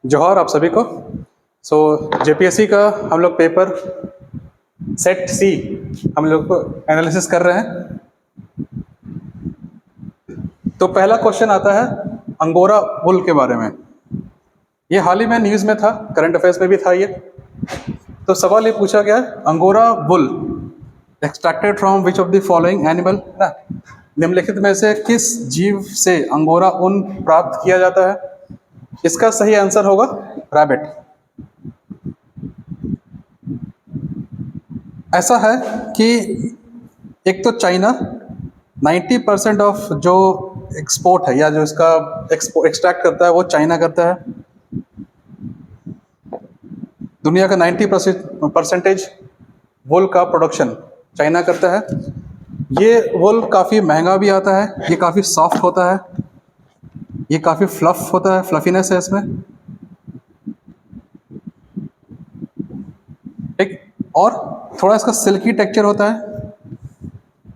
जोहार आप सभी को। जेपीएससी का हम लोग पेपर सेट सी हम लोग को एनालिसिस कर रहे हैं। तो पहला क्वेश्चन आता है अंगोरा वुल के बारे में। ये हाल ही में न्यूज़ में था, करंट अफेयर्स में भी था ये। तो सवाल ये पूछा गया, angora wool extracted from which of the following animal, ना निम्नलिखित में से किस जीव से अंगोरा ऊन प्राप्त किया जाता है? इसका सही आंसर होगा रैबिट। ऐसा है कि एक तो चाइना 90% ऑफ जो एक्सपोर्ट है या जो इसका एक्सट्रैक्ट करता है वो चाइना करता है। दुनिया का 90% वुल का प्रोडक्शन चाइना करता है। ये वुल काफ़ी महंगा भी आता है, ये काफ़ी सॉफ्ट होता है, ये काफ़ी फ्लफ होता है, फ्लफीनेस है इसमें, ठीक। और थोड़ा इसका सिल्की टेक्सचर होता है,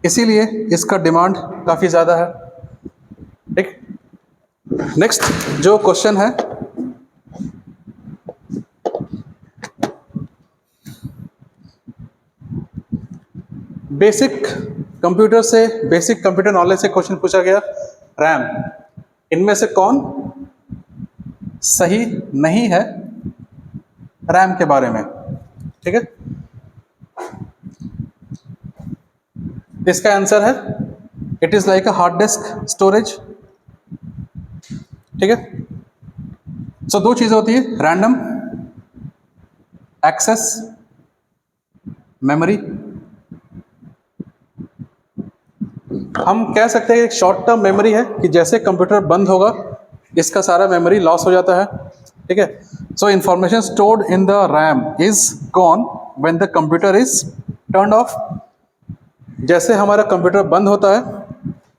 इसीलिए इसका डिमांड काफ़ी ज़्यादा है, ठीक। नेक्स्ट जो क्वेश्चन है, बेसिक कंप्यूटर नॉलेज से क्वेश्चन पूछा गया। रैम, इनमें से कौन सही नहीं है रैम के बारे में, ठीक है। इसका आंसर है it is like a hard disk storage, ठीक है। सो दो चीजें होती है, रैंडम एक्सेस मेमोरी। हम कह सकते हैं एक शॉर्ट टर्म मेमोरी है कि जैसे कंप्यूटर बंद होगा इसका सारा मेमोरी लॉस हो जाता है, ठीक है। सो information stored in the RAM is gone when the computer is turned of. जैसे हमारा कंप्यूटर बंद होता है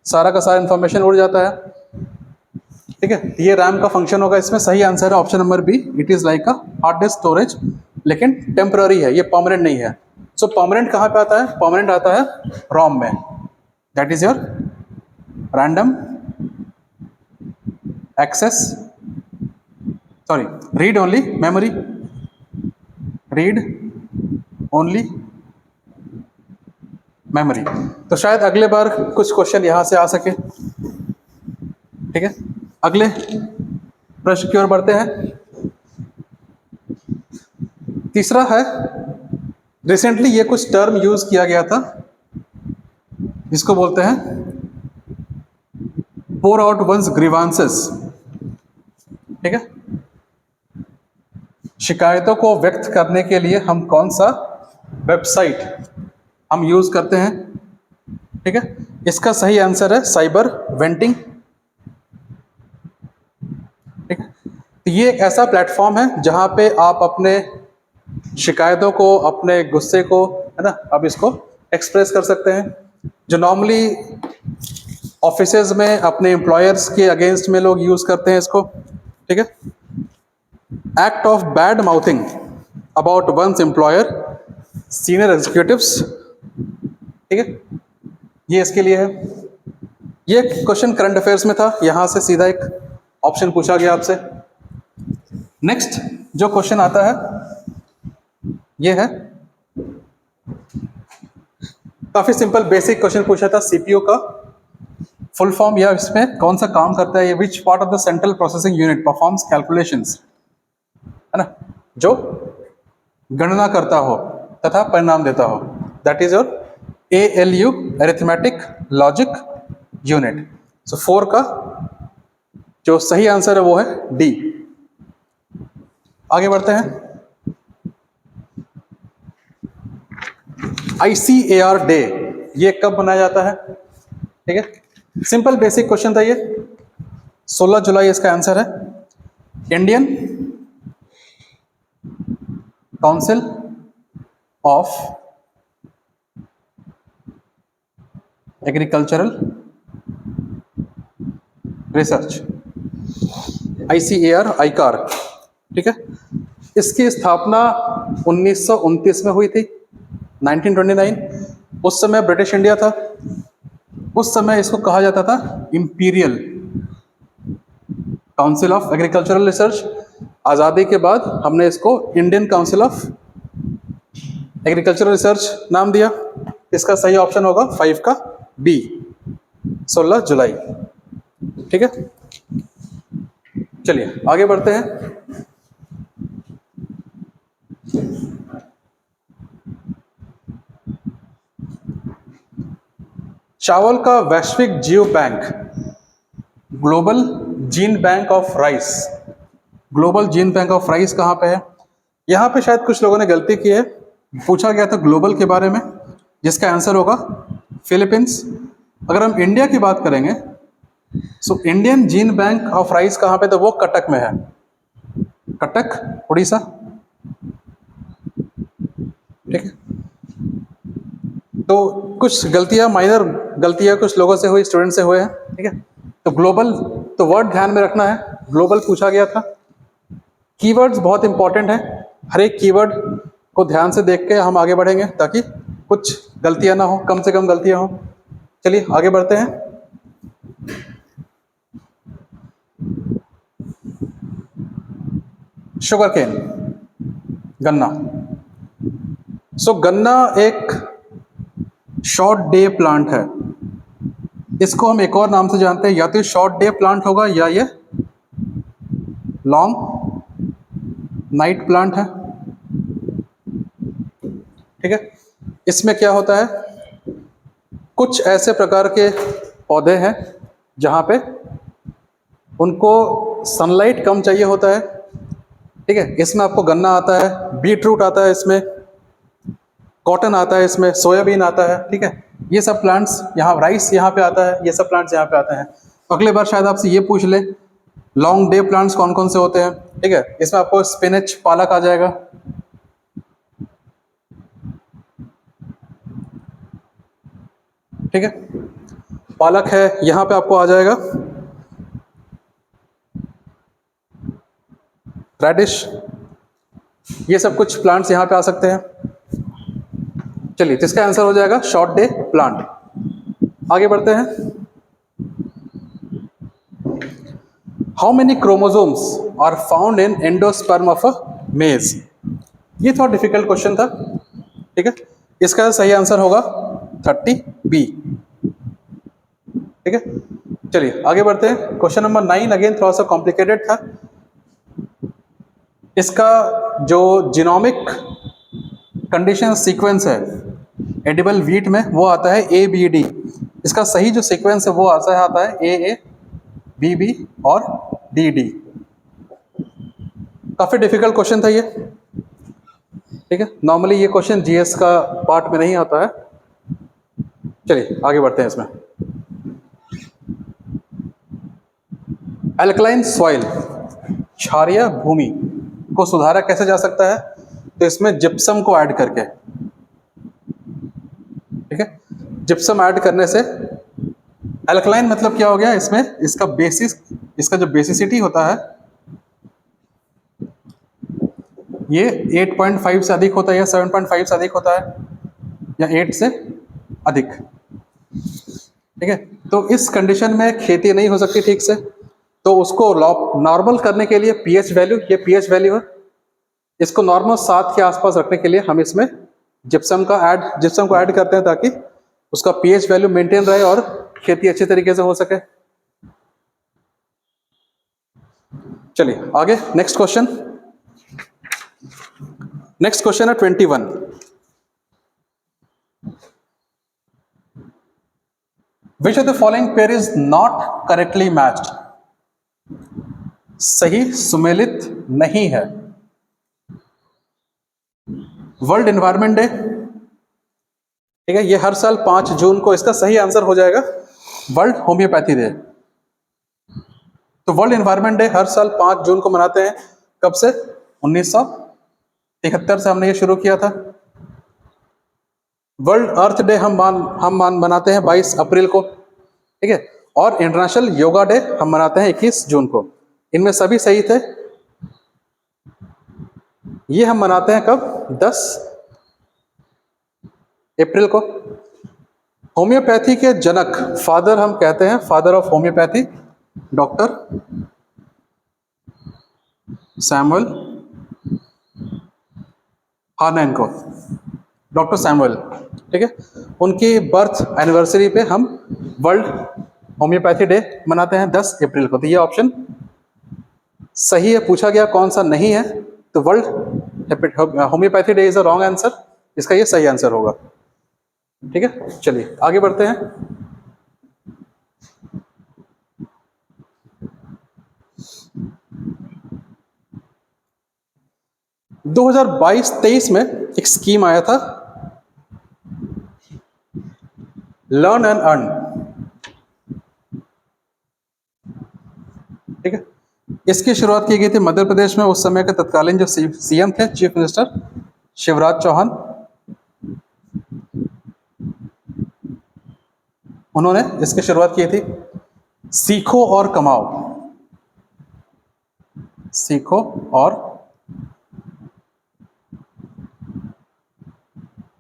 सारा का सारा इंफॉर्मेशन उड़ जाता है, ठीक है। ये रैम का फंक्शन होगा इसमें। सही आंसर है option number B, it is like a hard disk storage, लेकिन टेम्पररी है, ये परमानेंट नहीं है। सो परमानेंट कहाँ पे आता है? परमानेंट आता है रोम में, that is your random access sorry read only memory, read only memory. तो शायद अगले बार कुछ क्वेश्चन यहां से आ सके, ठीक है। अगले प्रश्न की ओर बढ़ते हैं। तीसरा है, रिसेंटली ये कुछ टर्म यूज किया गया था जिसको बोलते हैं pour out one's grievances, ठीक है। शिकायतों को व्यक्त करने के लिए हम कौन सा वेबसाइट हम यूज करते हैं, ठीक है। इसका सही आंसर है साइबर वेंटिंग, ठीक है। तो ये एक ऐसा प्लेटफॉर्म है जहां पे आप अपने शिकायतों को, अपने गुस्से को, है ना, आप इसको एक्सप्रेस कर सकते हैं। जो नॉर्मली ऑफिसेज में अपने एम्प्लॉयर्स के अगेंस्ट में लोग यूज करते हैं इसको, ठीक है। Act of bad mouthing about once employer, senior executives, ठीक है, ये इसके लिए है। ये क्वेश्चन करंट अफेयर्स में था, यहां से सीधा एक ऑप्शन पूछा गया आपसे। नेक्स्ट जो क्वेश्चन आता है ये है, काफी सिंपल बेसिक क्वेश्चन पूछा था, सीपीयू का फुल फॉर्म या इसमें कौन सा काम करता है, ये which part of the central processing unit performs calculations, है ना, जो गणना करता हो तथा परिणाम देता हो, that is your ALU, arithmetic logic unit. So 4 का जो सही आंसर है वो है डी। आगे बढ़ते हैं। ICAR डे ये कब मनाया जाता है, ठीक है। सिंपल बेसिक क्वेश्चन था ये, 16 जुलाई इसका आंसर है। Indian council of agricultural research, ICAR आईकार, ठीक है। इसकी स्थापना 1929 में हुई थी, 1929। उस समय ब्रिटिश इंडिया था, उस समय इसको कहा जाता था imperial council of agricultural research. आज़ादी के बाद हमने इसको Indian council of agricultural research नाम दिया। इसका सही ऑप्शन होगा 5 का बी, 16 जुलाई। ठीक है, चलिए आगे बढ़ते हैं। चावल का वैश्विक जीव bank, global gene bank of rice, global gene bank of rice कहाँ पे है? यहाँ पे शायद कुछ लोगों ने गलती की है, पूछा गया था ग्लोबल के बारे में, जिसका आंसर होगा फिलीपींस। अगर हम इंडिया की बात करेंगे so Indian gene bank of rice कहाँ पे? तो वो कटक में है, कटक उड़ीसा। ठीक है, तो कुछ गलतियां, माइनर गलतियां कुछ लोगों से हुई, स्टूडेंट से हुए हैं। ठीक है, तो ग्लोबल, तो वर्ड ध्यान में रखना है, ग्लोबल पूछा गया था। कीवर्ड्स बहुत इंपॉर्टेंट है, हर एक कीवर्ड को ध्यान से देख के हम आगे बढ़ेंगे ताकि कुछ गलतियां ना हो, कम से कम गलतियां हो। चलिए आगे बढ़ते हैं। शुगर केन, गन्ना। सो गन्ना एक शॉर्ट डे प्लांट है, इसको हम एक और नाम से जानते हैं, या तो शॉर्ट डे प्लांट होगा या ये लॉन्ग नाइट प्लांट है। ठीक है, इसमें क्या होता है, कुछ ऐसे प्रकार के पौधे हैं जहां पे उनको सनलाइट कम चाहिए होता है। ठीक है, इसमें आपको गन्ना आता है, बीट रूट आता है, इसमें कॉटन आता है, इसमें सोयाबीन आता है। ठीक है, ये सब प्लांट्स यहाँ, राइस यहाँ पे आता है, ये सब प्लांट्स यहाँ पे आते हैं। अगले बार शायद आपसे ये पूछ ले लॉन्ग डे प्लांट्स कौन कौन से होते हैं। ठीक है, इसमें आपको स्पिनच, पालक आ जाएगा। ठीक है, पालक है, यहाँ पे आपको आ जाएगा रेडिश, ये सब कुछ प्लांट्स यहाँ पे आ सकते हैं। चलिए, तो इसका आंसर हो जाएगा शॉर्ट डे प्लांट। आगे बढ़ते हैं। How many chromosomes are found in endosperm of a maize? ये थोड़ा डिफिकल्ट क्वेश्चन था। ठीक है, इसका सही आंसर होगा 30 बी। ठीक है, चलिए आगे बढ़ते हैं। क्वेश्चन नंबर 9 अगेन थोड़ा सा कॉम्प्लिकेटेड था। इसका जो जीनोमिक कंडीशन सीक्वेंस है एडिबल व्हीट में, वो आता है ABD। इसका सही जो सीक्वेंस है वो आता है AA, BB और DD। काफी डिफिकल्ट क्वेश्चन था ये। ठीक है, नॉर्मली ये क्वेश्चन GS का पार्ट में नहीं आता है। चलिए आगे बढ़ते हैं इसमें। एल्कलाइन सॉइल, क्षारीय भूमि को सुधारा कैसे जा सकता है? तो इसमें जिप्सम को ऐड करके। ठीक है, जिप्सम ऐड करने से, एल्कलाइन मतलब क्या हो गया, इसमें इसका बेसिस, इसका जो बेसिसिटी होता है ये 8.5 से अधिक होता है, या 7.5 से अधिक होता है, या 8 से अधिक। ठीक है, तो इस कंडीशन में खेती नहीं हो सकती ठीक से, तो उसको नॉर्मल करने के लिए पीएच वैल्यू, ये पीएच वैल्यू है, इसको नॉर्मल 7 के आसपास रखने के लिए हम इसमें जिप्सम को ऐड करते हैं ताकि उसका पीएच वैल्यू मेंटेन रहे और खेती अच्छे तरीके से हो सके। चलिए आगे, नेक्स्ट क्वेश्चन है 21। Which of the following pair is not correctly matched? सही सुमेलित नहीं है। वर्ल्ड एनवायरनमेंट डे, ठीक है, ये हर साल 5 जून को, इसका सही आंसर हो जाएगा वर्ल्ड होम्योपैथी डे। तो वर्ल्ड एनवायरनमेंट डे हर साल 5 जून को मनाते हैं। कब से? 1973 से हमने ये शुरू किया था। वर्ल्ड अर्थ डे हम मनाते हैं 22 अप्रैल को। ठीक है, और इंटरनेशनल योगा डे हम मनाते हैं 21 जून को। इनमें सभी सही थे। ये हम मनाते हैं कब? 10 अप्रैल को। होम्योपैथी के जनक, फादर हम कहते हैं, father of homeopathy, doctor Samuel हार्नैनको, डॉक्टर सैमुअल, ठीक है। उनकी बर्थ एनिवर्सरी पे हम वर्ल्ड होम्योपैथी डे मनाते हैं 10 अप्रैल को। तो ये ऑप्शन सही है, पूछा गया कौन सा नहीं है, तो world homeopathy day is a wrong answer, इसका ये सही आंसर होगा, ठीक है। चलिए आगे बढ़ते हैं। 2022-23 में एक स्कीम आया था, लर्न एंड अर्न, ठीक है। इसकी शुरुआत की गई थी मध्य प्रदेश में। उस समय के तत्कालीन जो सीएम थे, चीफ मिनिस्टर शिवराज चौहान, उन्होंने इसकी शुरुआत की थी। सीखो और कमाओ, सीखो और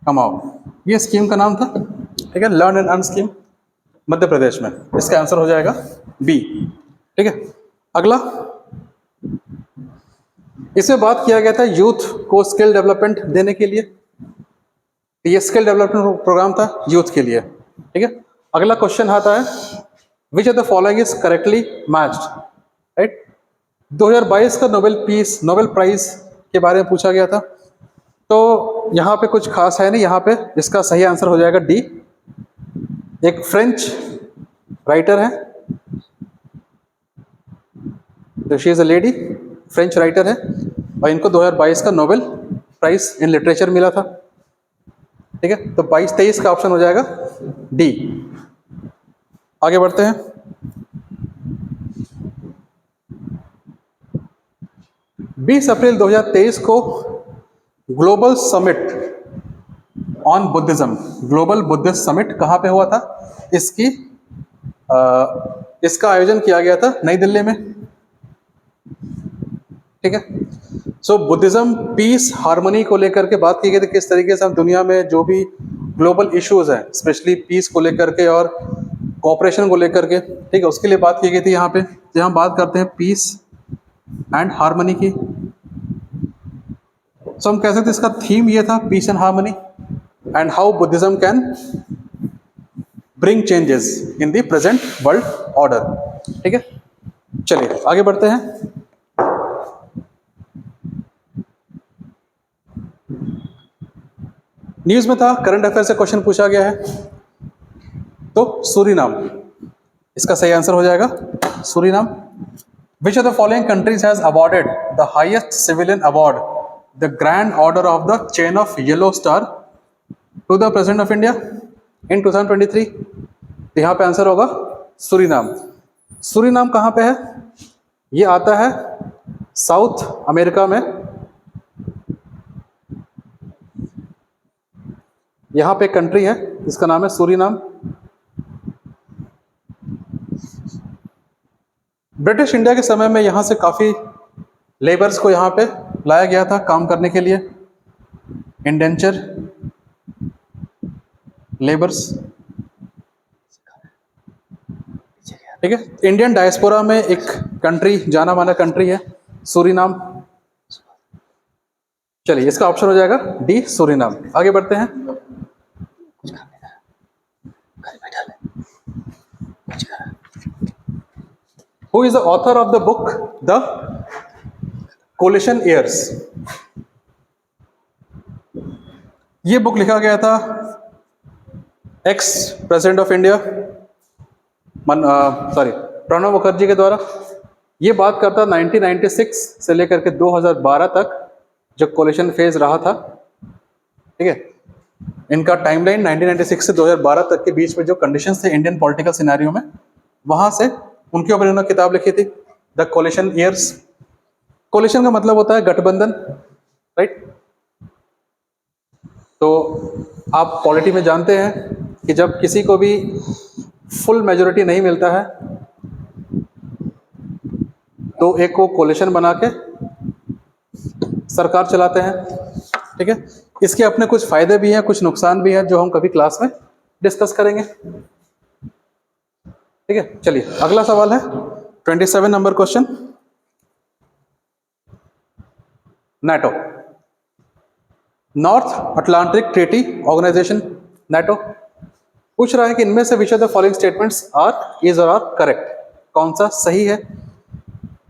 कमाओ, ये स्कीम का नाम था, ठीक है। Learn and earn scheme, Madhya Pradesh में। इसका आंसर हो जाएगा बी, ठीक है। अगला, इसमें बात किया गया था यूथ को स्किल डेवलपमेंट देने के लिए, ये स्किल डेवलपमेंट प्रोग्राम था यूथ के लिए, ठीक है। अगला क्वेश्चन आता है, विच of the following is correctly matched, right. 2022 का नोबेल प्राइज के बारे में पूछा गया था, तो यहाँ पे कुछ खास है नहीं, यहाँ पे इसका सही आंसर हो जाएगा डी। एक फ्रेंच राइटर है, तो she is a lady, French writer है, और इनको 2022 का नोबेल प्राइज इन लिटरेचर मिला था, ठीक है। तो 22-23 का ऑप्शन हो जाएगा डी। आगे बढ़ते हैं। 20 अप्रैल 2023 को global summit on Buddhism, global Buddhist summit कहाँ पे हुआ था? इसका आयोजन किया गया था नई दिल्ली में, ठीक है। सो बुद्धिज्म पीस हार्मनी को लेकर के बात की गई थी, किस तरीके से हम दुनिया में जो भी ग्लोबल इश्यूज हैं, स्पेशली पीस को लेकर के और कोऑपरेशन को लेकर के, ठीक है, उसके लिए बात की गई थी। यहाँ पे जहाँ बात करते हैं पीस एंड हार्मनी की, सो हम कह सकते हैं इसका थीम ये था, peace and harmony and how Buddhism can bring changes in the present world order, ठीक है। चलिए आगे बढ़ते हैं। न्यूज में था, करंट अफेयर से क्वेश्चन पूछा गया है, तो सूरीनाम, इसका सही आंसर हो जाएगा Suriname. Which of the following countries has awarded the highest civilian award, the grand order of the chain of yellow star to the president of India in 2023? तो यहाँ पे आंसर होगा सूरीनाम। सूरीनाम कहाँ पे है? ये आता है साउथ अमेरिका में, यहाँ पे कंट्री है जिसका नाम है सूरीनाम। ब्रिटिश इंडिया के समय में यहाँ से काफ़ी लेबर्स को यहाँ पे लाया गया था काम करने के लिए, इंडेंचर लेबर्स, ठीक है। इंडियन डायस्पोरा में एक कंट्री, जाना माना कंट्री है सूरीनाम। चलिए इसका ऑप्शन हो जाएगा डी, सूरीनाम। आगे बढ़ते हैं। Who is the author of the book The Coalition Years? ये बुक लिखा गया था ex president of India Pranab Mukherjee के द्वारा। ये बात करता 1996 से लेकर के 2012 तक जो कोलिशन फेज रहा था, ठीक है। इनका टाइमलाइन 1996 से 2012 तक के बीच में जो कंडीशंस थे इंडियन पॉलिटिकल सिनेरियो में, वहां से उनके ऊपर इन्होंने किताब लिखी थी, द कोलिशन ईयर्स। कोलिशन का मतलब होता है गठबंधन, राइट। तो आप पॉलिटी में जानते हैं कि जब किसी को भी फुल मेजोरिटी नहीं मिलता है तो एक को कोलिशन बना के सरकार चलाते हैं, ठीक है। इसके अपने कुछ फायदे भी हैं, कुछ नुकसान भी हैं, जो हम कभी क्लास में डिस्कस करेंगे, ठीक है। चलिए अगला सवाल है 27 नंबर question. NATO, North Atlantic Treaty Organization, NATO. पूछ रहा है कि इनमें से which of the following statements are is or are correct, कौन सा सही है।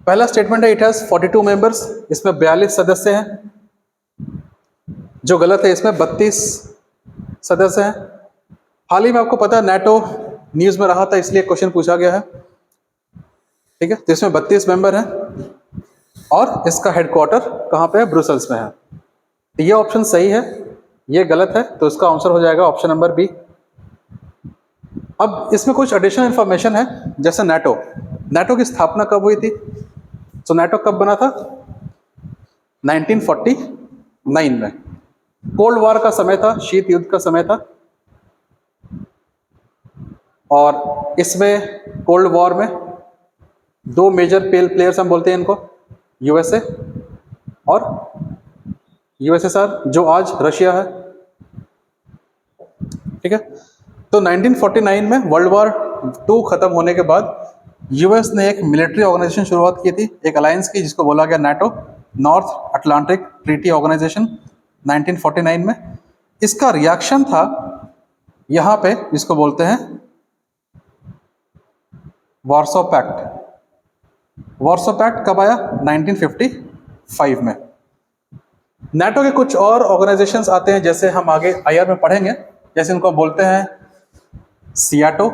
पहला स्टेटमेंट है इट हैज 42 मेंबर्स, इसमें 42 सदस्य हैं। जो गलत है इसमें 32 सदस्य हैं। हाल ही में आपको पता है नाटो न्यूज में रहा था, इसलिए क्वेश्चन पूछा गया है, ठीक है। तो इसमें 32 मेंबर हैं और इसका हेडक्वार्टर कहाँ पे है, ब्रुसेल्स में है। तो ये ऑप्शन सही है, ये गलत है, तो इसका आंसर हो जाएगा ऑप्शन नंबर बी। अब इसमें कुछ एडिशनल इंफॉर्मेशन है, जैसे नाटो की स्थापना कब हुई थी। तो नाटो कब बना था, 1949 में। कोल्ड वॉर का समय था, शीत युद्ध का समय था, और इसमें कोल्ड वॉर में दो मेजर प्लेयर्स हम बोलते हैं इनको, यूएसए और यूएसएसआर, जो आज रशिया है, ठीक है। तो 1949 में वर्ल्ड वॉर 2 खत्म होने के बाद यूएस ने एक मिलिट्री ऑर्गेनाइजेशन शुरुआत की थी, एक अलायंस की, जिसको बोला गया NATO, North Atlantic Treaty Organization, 1949 में। इसका रिएक्शन था यहाँ पे, जिसको बोलते हैं वार्सो पैक्ट। वार्सो पैक्ट कब आया, 1955 में। नाटो के कुछ और ऑर्गेनाइजेशंस आते हैं, जैसे हम आगे आईआर में पढ़ेंगे, जैसे इनको बोलते हैं सियाटो,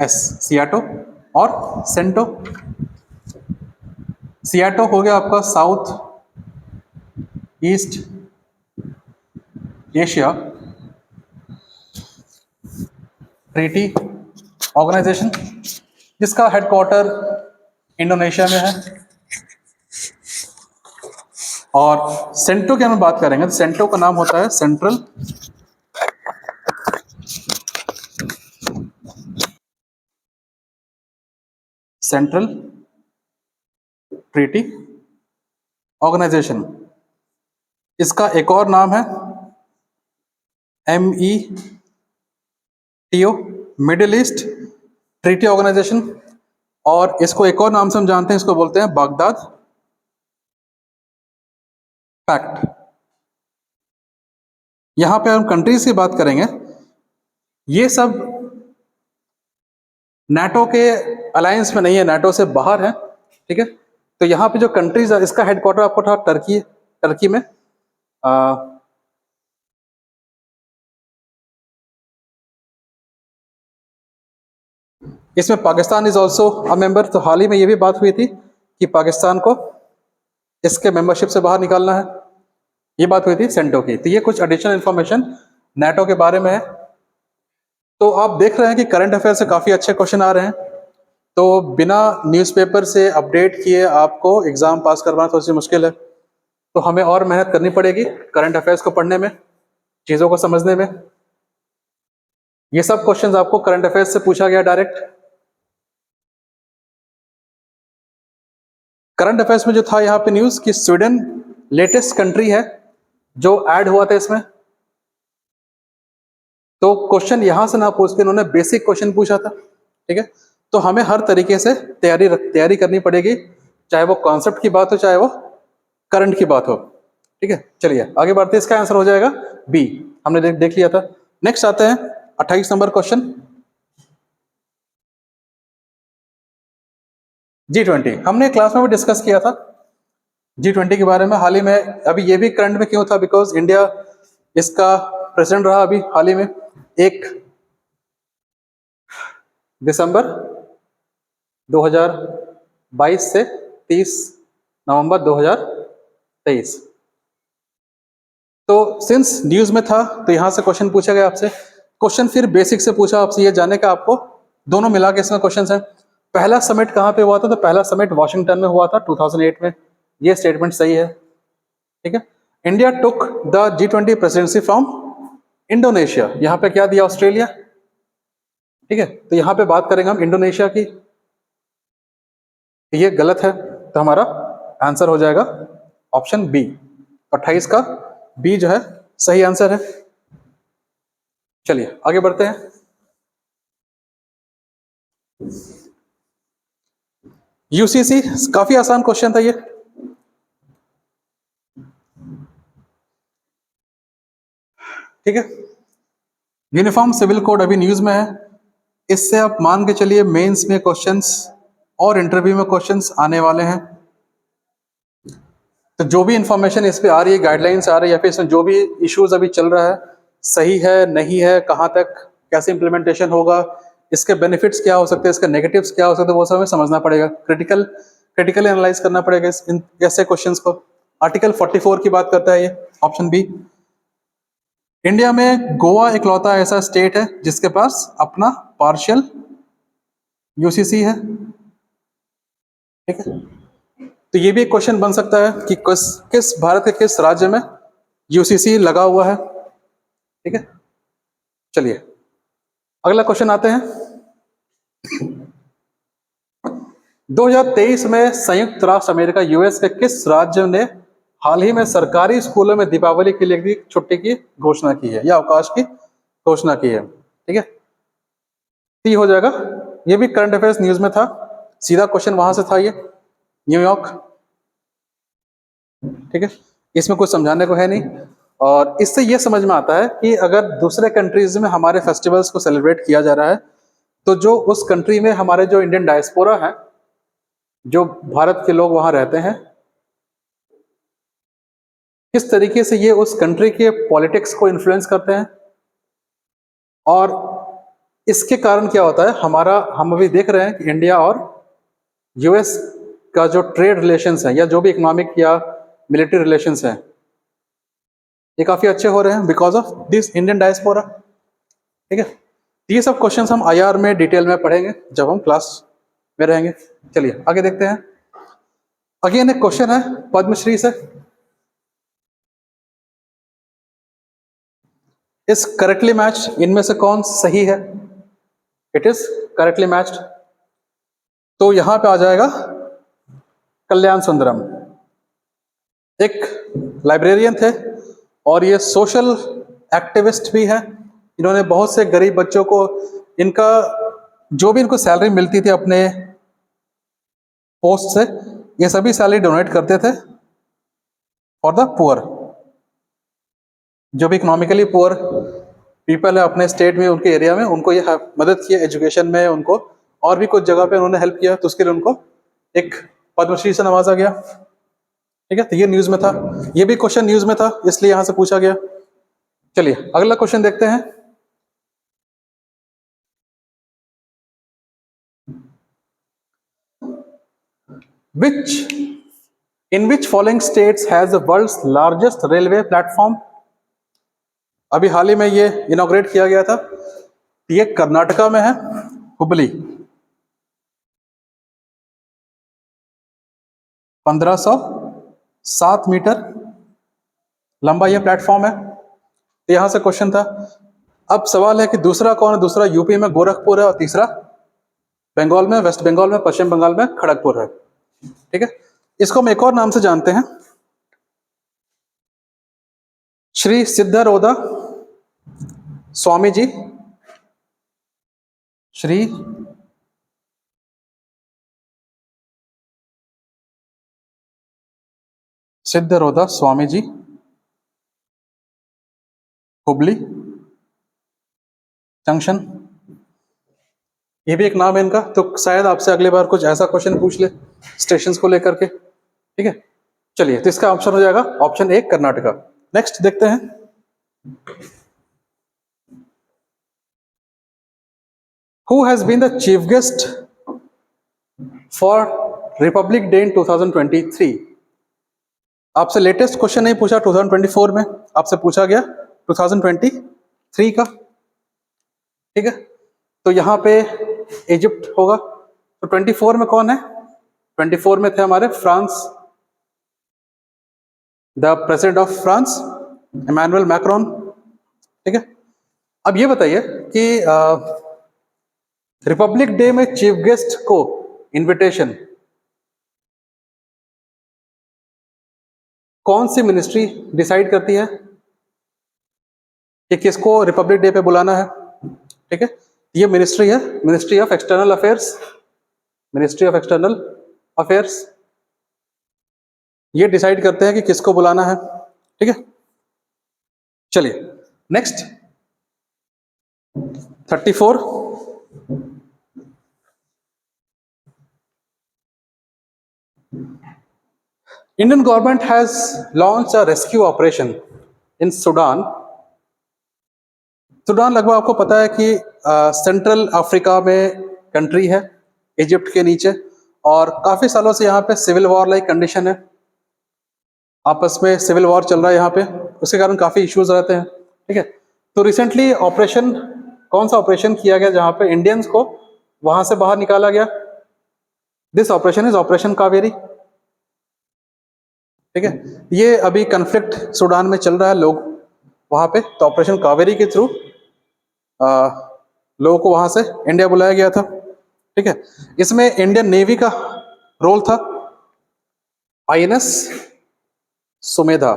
सियाटो और सेंटो। सियाटो हो गया आपका south east Asia treaty organization, जिसका हेडक्वार्टर इंडोनेशिया में है। और सेंटो की हम बात करेंगे तो सेंटो का नाम होता है सेंट्रल ट्रीटी ऑर्गेनाइजेशन। इसका एक और नाम है METO, middle east treaty organization, और इसको एक और नाम से हम जानते हैं, इसको बोलते हैं बगदाद पैक्ट। यहां पे हम कंट्रीज की बात करेंगे, ये सब नाटो के अलायंस में नहीं है, नाटो से बाहर है, ठीक है। तो यहाँ पे जो कंट्रीज है, इसका हेडक्वार्टर आपको था टर्की में। इसमें Pakistan is also a member. तो हाल ही में ये भी बात हुई थी कि पाकिस्तान को इसके मेंबरशिप से बाहर निकालना है, ये बात हुई थी सेंटो की। तो ये कुछ एडिशनल इंफॉर्मेशन नाटो के बारे में है। तो आप देख रहे हैं कि करंट अफेयर से काफ़ी अच्छे क्वेश्चन आ रहे हैं। तो बिना न्यूज़पेपर से अपडेट किए आपको एग्ज़ाम पास करवाना थोड़ी सी मुश्किल है, तो हमें और मेहनत करनी पड़ेगी करंट अफेयर्स को पढ़ने में, चीज़ों को समझने में। ये सब क्वेश्चंस आपको करंट अफेयर्स से पूछा गया डायरेक्ट। करंट अफेयर्स में जो था यहाँ पे न्यूज़ कि स्वीडन लेटेस्ट कंट्री है जो ऐड हुआ था इसमें। तो क्वेश्चन यहां से ना पूछ के इन्होंने बेसिक क्वेश्चन पूछा था, ठीक है। तो हमें हर तरीके से तैयारी करनी पड़ेगी, चाहे वो कॉन्सेप्ट की बात हो, चाहे वो करंट की बात हो, ठीक है। चलिए आगे बढ़ते हैं, इसका आंसर हो जाएगा बी, हमने देख लिया था। नेक्स्ट आते हैं 28 नंबर क्वेश्चन, G20। हमने क्लास में भी डिस्कस किया था G20 के बारे में हाल ही में। अभी ये भी करंट में क्यों था, बिकॉज इंडिया इसका प्रेसिडेंट रहा अभी हाल ही में, 1 दिसंबर 2022 से 30 नवंबर 2023। तो सिंस न्यूज में था तो यहां से क्वेश्चन पूछा गया आपसे। क्वेश्चन फिर बेसिक से पूछा आपसे, ये जानने का आपको दोनों मिला के इसमें क्वेश्चन है। पहला समिट कहाँ पे हुआ था, तो पहला समिट वॉशिंगटन में हुआ था 2008 में। ये स्टेटमेंट सही है, ठीक है। India took the G20 presidency from Indonesia, यहाँ पे क्या दिया, ऑस्ट्रेलिया, ठीक है। तो यहाँ पे बात करेंगे हम इंडोनेशिया की, ये गलत है, तो हमारा आंसर हो जाएगा ऑप्शन बी, 28 का बी जो है सही आंसर है। चलिए आगे बढ़ते हैं। यूसीसी, काफी आसान क्वेश्चन था ये, ठीक है। यूनिफॉर्म सिविल कोड अभी न्यूज में है, इससे आप मान के चलिए मेंस में क्वेश्चंस और इंटरव्यू में क्वेश्चंस आने वाले हैं। तो जो भी इंफॉर्मेशन इस पे आ रही है, गाइडलाइंस आ रही है, या फिर इसमें जो भी इश्यूज अभी चल रहा है, सही है नहीं है, कहाँ तक कैसे इम्प्लीमेंटेशन होगा, इसके बेनिफिट्स क्या हो सकते हैं, इसके नेगेटिव्स क्या हो सकते हैं, वो सब हमें समझना पड़ेगा। क्रिटिकल एनालाइज करना पड़ेगा इन ऐसे क्वेश्चंस को। आर्टिकल 44 की बात करता है ये, ऑप्शन बी। इंडिया में गोवा इकलौता ऐसा स्टेट है जिसके पास अपना पार्शियल यूसीसी है। ठीक है, तो ये भी एक क्वेश्चन बन सकता है कि किस भारत के किस राज्य में यूसीसी लगा हुआ है। ठीक है, चलिए अगला क्वेश्चन आते हैं। 2023 में संयुक्त राष्ट्र अमेरिका यूएस के किस राज्य ने हाल ही में सरकारी स्कूलों में दीपावली के लिए छुट्टी की घोषणा की है या अवकाश की घोषणा की है? ठीक है, टी हो जाएगा। ये भी करंट अफेयर्स न्यूज में था, सीधा क्वेश्चन वहां से था ये, न्यूयॉर्क। ठीक है, इसमें कुछ समझाने को है नहीं। और इससे ये समझ में आता है कि अगर दूसरे कंट्रीज में हमारे फेस्टिवल्स को सेलिब्रेट किया जा रहा है, तो जो उस कंट्री में हमारे जो इंडियन डायस्पोरा है, जो भारत के लोग वहां रहते हैं, किस तरीके से ये उस कंट्री के पॉलिटिक्स को इन्फ्लुएंस करते हैं। और इसके कारण क्या होता है, हम अभी देख रहे हैं कि इंडिया और यूएस का जो ट्रेड रिलेशंस है या जो भी इकोनॉमिक या मिलिट्री रिलेशंस हैं, ये काफी अच्छे हो रहे हैं because of this Indian diaspora. ठीक है, ये सब क्वेश्चंस हम आईआर में डिटेल में पढ़ेंगे जब हम क्लास में रहेंगे। चलिए आगे देखते हैं। अगेन एक क्वेश्चन है पद्मश्री से, इज करेक्टली मैच्ड, इनमें से कौन सही है? It is correctly matched. तो यहां पे आ जाएगा कल्याण सुंदरम। एक लाइब्रेरियन थे और ये सोशल एक्टिविस्ट भी है। इन्होंने बहुत से गरीब बच्चों को, इनका जो भी इनको सैलरी मिलती थी अपने पोस्ट से, ये सभी सैलरी डोनेट करते थे फॉर द पुअर। जो भी इकोनॉमिकली पुअर पीपल है अपने स्टेट में, उनके एरिया में, उनको ये मदद की एजुकेशन में, उनको और भी कुछ जगह पे उन्होंने हेल्प किया, तो उसके लिए उनको एक पद्मश्री से नवाजा गया। ठीक है, तो ये न्यूज में था, ये भी क्वेश्चन न्यूज में था, इसलिए यहां से पूछा गया। चलिए अगला क्वेश्चन देखते हैं। In which following states has the world's largest railway platform? अभी हाल ही में ये इनॉग्रेट किया गया था, ये कर्नाटका में है, हुबली। 1507 मीटर लंबा ये प्लेटफॉर्म है। तो यहां से क्वेश्चन था। अब सवाल है कि दूसरा कौन है? दूसरा यूपी में गोरखपुर है और तीसरा बंगाल में, वेस्ट बंगाल में, पश्चिम बंगाल में खड़गपुर है। ठीक है, इसको हम एक और नाम से जानते हैं, श्री सिद्धारोदा स्वामी जी। श्री सिद्धारोदा स्वामी जी, हुबली जंक्शन। ये भी एक नाम है इनका। तो शायद आपसे अगली बार कुछ ऐसा क्वेश्चन पूछ ले स्टेशन को लेकर के। ठीक है, चलिए, तो इसका ऑप्शन हो जाएगा ऑप्शन ए, कर्नाटका। नेक्स्ट देखते हैं। Who has been the chief guest for Republic Day in 2023? आपसे लेटेस्ट क्वेश्चन नहीं पूछा 2024 में, आपसे पूछा गया 2023 का। ठीक है, तो यहां पे इजिप्ट होगा। तो 24 में कौन है? 24 में थे हमारे France, the president of France Emmanuel Macron. ठीक है, अब ये बताइए कि रिपब्लिक डे में चीफ गेस्ट को इनविटेशन कौन सी मिनिस्ट्री डिसाइड करती है कि किसको रिपब्लिक डे पे बुलाना है? ठीक है, ये मिनिस्ट्री है, ministry of external affairs. Ministry of external affairs ये डिसाइड करते हैं कि किसको बुलाना है। ठीक है, चलिए next 34, Indian government has launched a rescue operation in Sudan. Sudan लगभग आपको पता है कि सेंट्रल अफ्रीका में कंट्री है, इजिप्ट के नीचे, और काफी सालों से यहाँ पे सिविल वॉर लाइक कंडीशन है, आपस में सिविल वॉर चल रहा है यहाँ पे, उसके कारण काफी इश्यूज रहते हैं। ठीक है, तो रिसेंटली ऑपरेशन, कौन सा ऑपरेशन किया गया जहाँ पे इंडियंस को वहां से बाहर निकाला गया? This operation is operation Kaveri. ठीक है, ये अभी कन्फ्लिक्ट सूडान में चल रहा है, लोग वहां पे, तो ऑपरेशन कावेरी के थ्रू लोगों को वहां से इंडिया बुलाया गया था। ठीक है, इसमें इंडियन नेवी का रोल था, आईएनएस सुमेधा।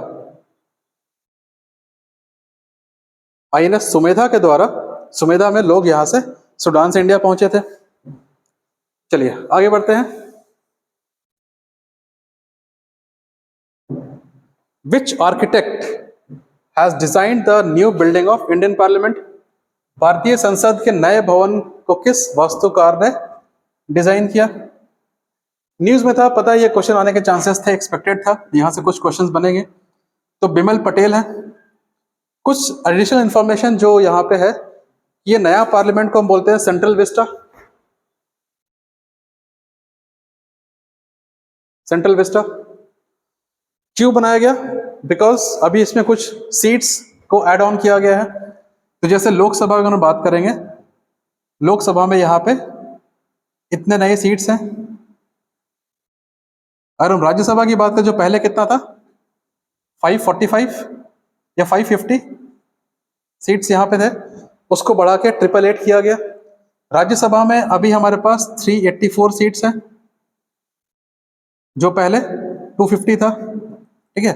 आईएनएस सुमेधा के द्वारा, सुमेधा में लोग यहां से सूडान से इंडिया पहुंचे थे। चलिए आगे बढ़ते हैं। Which architect has designed the new building of Indian Parliament? भारतीय संसद के नए भवन को किस वास्तुकार ने डिजाइन किया? न्यूज में था, पता है ये क्वेश्चन आने के चांसेस थे, एक्सपेक्टेड था, यहां से कुछ क्वेश्चंस बनेंगे। तो बिमल पटेल है। कुछ एडिशनल इंफॉर्मेशन जो यहाँ पे है, ये नया पार्लियामेंट को हम बोलते हैं सेंट्रल विस्टा। सेंट्रल विस्टा क्यों बनाया गया? बिकॉज अभी इसमें कुछ सीट्स को ऐड ऑन किया गया है। तो जैसे लोकसभा में हम बात करेंगे, लोकसभा में यहाँ पे इतने नए सीट्स हैं। अगर हम राज्यसभा की बात करें, जो पहले कितना था, 545 या 550 सीट्स यहाँ पे थे, उसको बढ़ा के 888 किया गया। राज्यसभा में अभी हमारे पास 384 सीट्स हैं, जो पहले 250 था। ठीक है,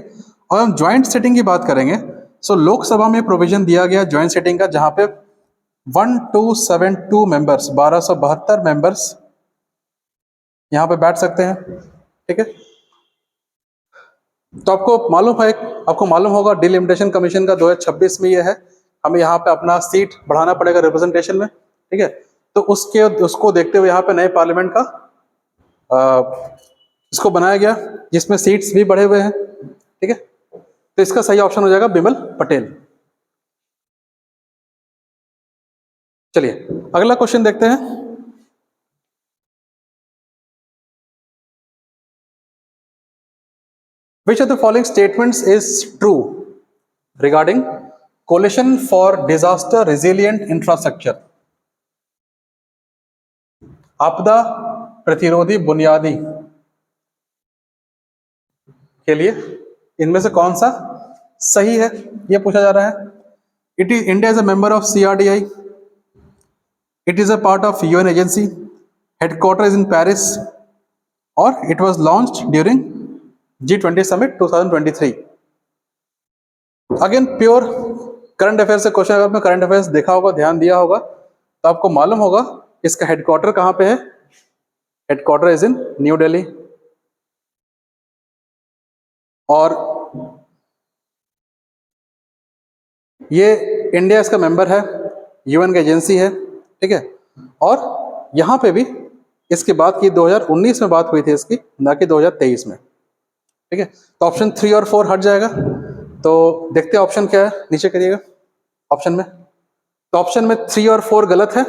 और हम ज्वाइंट सेटिंग की बात करेंगे, सो लोकसभा में प्रोविजन दिया गया ज्वाइंट सेटिंग का, जहां पे 1272 मेंबर्स, 1272 मेंबर्स यहां पे बैठ सकते हैं। ठीक है, तो आपको मालूम होगा डिलिमिटेशन कमीशन का 2026 में ये है, हमें यहाँ पे अपना सीट बढ़ाना पड़ेगा रिप्रेजेंटेशन में। ठीक है, तो उसको देखते हुए यहाँ पे नए पार्लियामेंट का इसको बनाया गया, जिसमें सीट्स भी बढ़े हुए हैं। ठीक है, तो इसका सही ऑप्शन हो जाएगा बिमल पटेल। चलिए अगला क्वेश्चन देखते हैं। Which of the following statements is true regarding coalition for disaster resilient infrastructure? आपदा प्रतिरोधी बुनियादी के लिए इनमें से कौन सा सही है, यह पूछा जा रहा है। It is India is a member of CRDI, it is a part of UN agency, headquarter is in Paris, और it was launched during G20 summit 2023। Again pure current affair से क्वेश्चन, अगर आपने करंट अफेयर्स देखा होगा, ध्यान दिया होगा, तो आपको मालूम होगा इसका हेडक्वार्टर कहां पे है। Headquarter is in new Delhi, और ये इंडिया इसका मेंबर है, UN की एजेंसी है। ठीक है, और यहां पे भी इसकी बात की 2019 में बात हुई थी इसकी, ना कि 2023 में। ठीक है, तो ऑप्शन 3 और 4 हट जाएगा। तो देखते हैं ऑप्शन क्या है, नीचे करिएगा ऑप्शन में। तो ऑप्शन में 3 और 4 गलत है,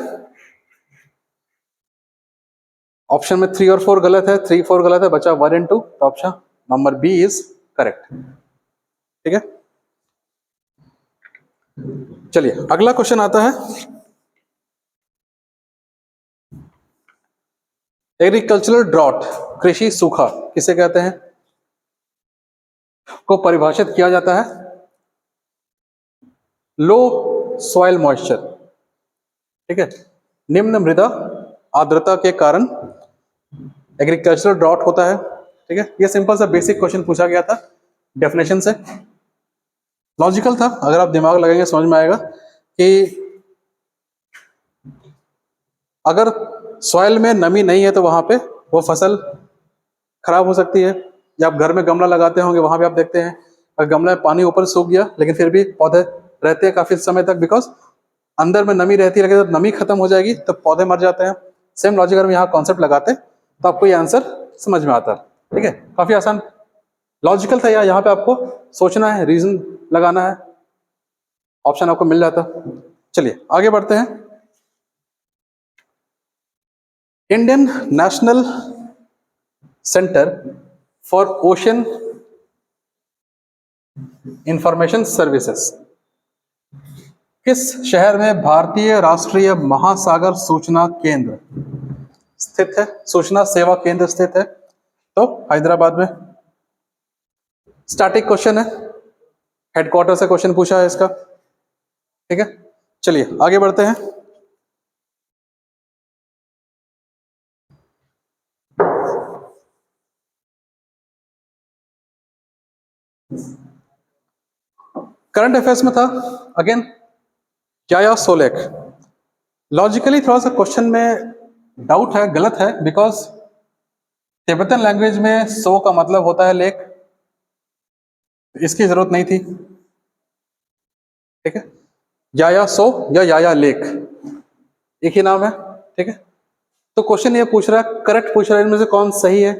ऑप्शन में 3 और 4 गलत है, 3 4 गलत है, बचा 1 और 2, तो option number B is correct. ठीक है, चलिए अगला क्वेश्चन आता है। एग्रीकल्चरल ड्रॉट, कृषि सूखा किसे कहते हैं, को परिभाषित किया जाता है लो सॉइल मॉइस्चर। ठीक है, निम्न मृदा आर्द्रता के कारण एग्रीकल्चरल ड्रॉट होता है। ठीक है, ये सिंपल सा बेसिक क्वेश्चन पूछा गया था, डेफिनेशन से, लॉजिकल था, अगर आप दिमाग लगाएंगे समझ में आएगा कि अगर सॉइल में नमी नहीं है तो वहां पे वो फसल खराब हो सकती है। या आप घर में गमला लगाते होंगे, वहां भी आप देखते हैं अगर गमला में पानी ऊपर सूख गया लेकिन फिर भी पौधे रहते हैं काफी समय तक, बिकॉज अंदर में नमी रहती है, लेकिन जब नमी खत्म हो जाएगी तो पौधे मर जाते हैं। सेम लॉजिक अगर हम यहाँ कॉन्सेप्ट लगाते तो आपको ये आंसर समझ में आता है। ठीक है, काफी आसान लॉजिकल था। यहाँ पे आपको सोचना है, रीजन लगाना है, ऑप्शन आपको मिल जाता। चलिए आगे बढ़ते हैं। Indian national centre for ocean information services किस शहर में भारतीय राष्ट्रीय महासागर सूचना केंद्र स्थित है, सूचना सेवा केंद्र स्थित है? तो हैदराबाद में। स्टैटिक क्वेश्चन है, हेडक्वार्टर से क्वेश्चन पूछा है इसका। ठीक है, चलिए आगे बढ़ते हैं। करंट अफेयर्स में था अगेन याया सोलेक। लॉजिकली थोड़ा सा क्वेश्चन में डाउट है, गलत है, बिकॉज तिब्बतन लैंग्वेज में सो का मतलब होता है लेक, इसकी जरूरत नहीं थी। ठीक है, याया सो या याया लेक एक ही नाम है। ठीक है, तो क्वेश्चन ये पूछ रहा है, करेक्ट पूछ रहा है, इनमें से कौन सही है?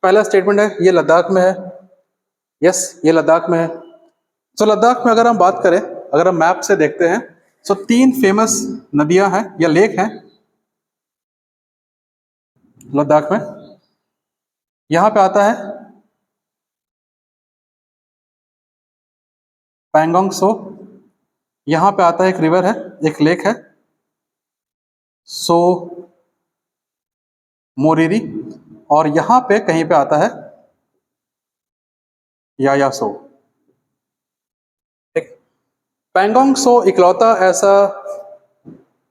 पहला स्टेटमेंट है ये लद्दाख में है, यस ये लद्दाख में है। तो लद्दाख में अगर हम बात करें, अगर हम मैप से देखते हैं तो 3 फेमस नदियां हैं या लेक हैं लद्दाख में। यहां पे आता है पैंगोंग सो, यहां पे आता है एक रिवर है, एक लेक है सो मोरिरी, और यहां पे कहीं पे आता है याया सो। ठीक, पैंगोंग सो इकलौता ऐसा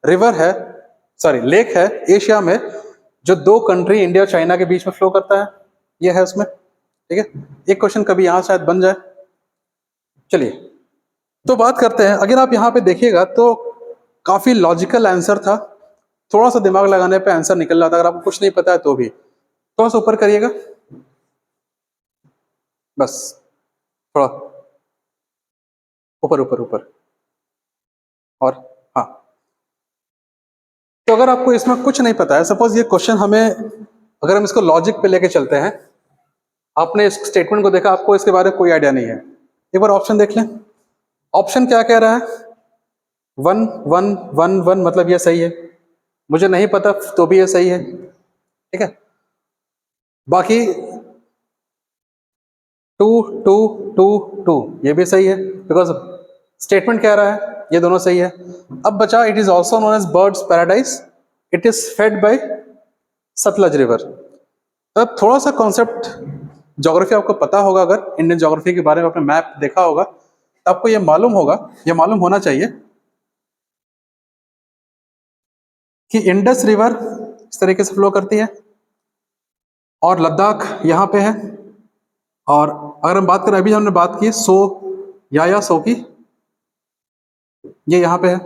रिवर है, सॉरी लेक है एशिया में जो 2 कंट्री इंडिया चाइना के बीच में फ्लो करता है, ये है उसमें। ठीक है, एक क्वेश्चन कभी यहां शायद बन जाए। चलिए तो बात करते हैं, अगर आप यहां पे देखिएगा तो काफी लॉजिकल आंसर था, थोड़ा सा दिमाग लगाने पे आंसर निकल रहा था। अगर आपको कुछ नहीं पता है तो भी थोड़ा सा ऊपर करिएगा, बस थोड़ा ऊपर ऊपर ऊपर, और हाँ। तो अगर आपको इसमें कुछ नहीं पता है, सपोज ये क्वेश्चन हमें, अगर हम इसको लॉजिक पे लेके चलते हैं, आपने इस स्टेटमेंट को देखा, आपको इसके बारे में कोई आइडिया नहीं है, एक बार ऑप्शन देख लें। ऑप्शन क्या कह रहा है? 1 1 1 1 मतलब ये सही है, मुझे नहीं पता तो भी ये सही है। ठीक है, बाकी 2 2 2 2 ये भी सही है, बिकॉज स्टेटमेंट कह रहा है, ये दोनों सही है। अब बचा it is also known as birds paradise, it is fed by Sutlej river. तब थोड़ा सा कॉन्सेप्ट ज्योग्राफी आपको पता होगा, अगर इंडियन ज्योग्राफी के बारे में आपने मैप देखा होगा तो आपको ये मालूम होगा, ये मालूम होना चाहिए कि इंडस रिवर इस तरीके से फ्लो करती है और लद्दाख यहाँ पे है। और अगर हम बात करें, अभी हमने बात की सो याया सो की, ये यहाँ पे है।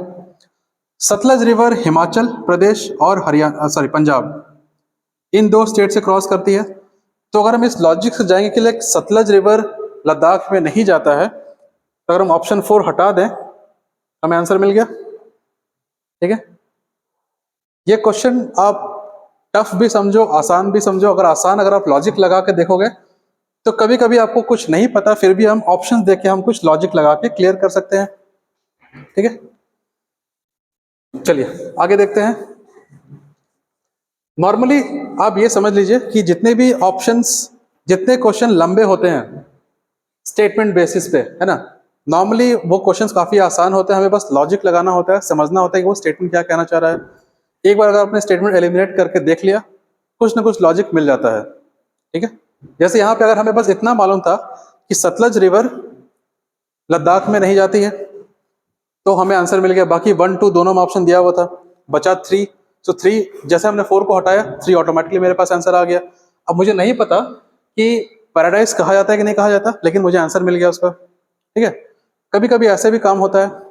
सतलज रिवर हिमाचल प्रदेश और हरियाणा, सॉरी पंजाब, इन 2 स्टेट से क्रॉस करती है। तो अगर हम इस लॉजिक से जाएंगे कि लाइक सतलज रिवर लद्दाख में नहीं जाता है, तो अगर हम ऑप्शन 4 हटा दें हमें आंसर मिल गया। ठीक है, ये क्वेश्चन आप टफ भी समझो आसान भी समझो, अगर आसान अगर आप लॉजिक लगा के देखोगे तो कभी कभी आपको कुछ नहीं पता, फिर भी हम ऑप्शंस देख के हम कुछ लॉजिक लगा के क्लियर कर सकते हैं। ठीक है, चलिए आगे देखते हैं। नॉर्मली आप ये समझ लीजिए कि जितने भी ऑप्शंस, जितने क्वेश्चन लंबे होते हैं स्टेटमेंट बेसिस पे, है ना, नॉर्मली वो क्वेश्चंस काफी आसान होते हैं, हमें बस लॉजिक लगाना होता है, समझना होता है कि वो स्टेटमेंट क्या कहना चाह रहा है। एक बार अगर आपने स्टेटमेंट एलिमिनेट करके देख लिया, कुछ ना कुछ लॉजिक मिल जाता है। ठीक है, जैसे यहाँ पे अगर हमें बस इतना मालूम था कि सतलज रिवर लद्दाख में नहीं जाती है तो हमें आंसर मिल गया। बाकी 1 2 दोनों में ऑप्शन दिया हुआ था, बचा 3। तो 3 जैसे हमने 4 को हटाया, 3 ऑटोमेटिकली मेरे पास आंसर आ गया। अब मुझे नहीं पता कि पैराडाइज कहा जाता है कि नहीं कहा जाता, लेकिन मुझे आंसर मिल गया उसका। ठीक है, कभी कभी ऐसे भी काम होता है